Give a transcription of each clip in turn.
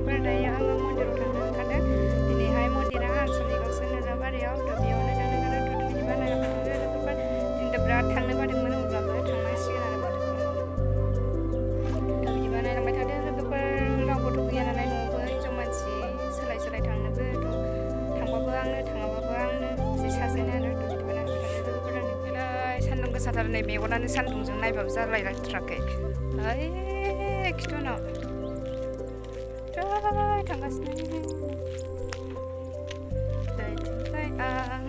लोगोफोर दायो आङो मन्दिराव थांनो ओंखारदों दिनैहाय मन्दिरा आनसलिकआवसो नोलोबारियाव बेयावनो थांनो ओंखारदों बिदिबा नायलांबाय थादो लोगोफोर दिनै बिराद थांनो बादोंमोन अब्लाबो थांनांसिगोन आरो बिदिबा नायलांबाय थादो लोगोफोर रावबोथ' गैया नालाय न'आवबो हिनजाव मानसि सोलाय थांनोबो थांबाबो आंनो थाङाबाबो आंनो जि सासेनो आरो बिदिबा नायलांबाय थादो लोगोफोर आंनिफ्राय सान्दुं गोसाथार नै मेगनानो सान्दुंजों नायबाबो जालायथाराखै ओइ खिथुनाव थांगासिनो दैथिंजाय आं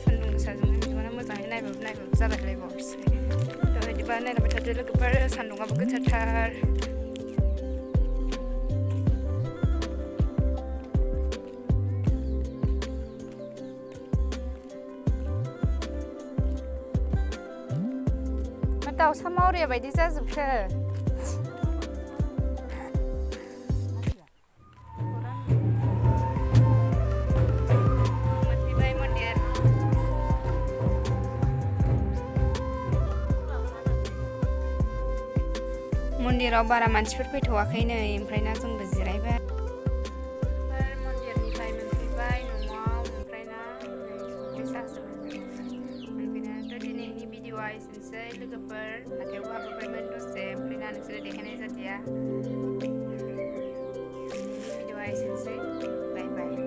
सान्दुं गोसाजों बिदिबानो मोजाङै नायबाबो जालायलायबावसै बिदिबा नायलांबाय थादो लोगोफोर सान्दुंआबो गोसाथार दाउसा मावरिया बायदि जाजोबखो मोनफैबाय मन्दिर मन्दिराव बारा मानसिफोर फैथ'वाखैनो ओमफ्रायना जोंबो जिरायबाय मन्दिरनिफ्राय मोनफैबाय न'आव ओमफ्रायना मोनफैनायाथ' दिनैनि भिडिअ'आ एसेनोसै लोगोफोर हाथायावबो हाबबोबायमोन दसे ओमफ्रायना नोंसोरो देखायनाय जादिया भिडिअ'आ एसेनोसै बाय बाय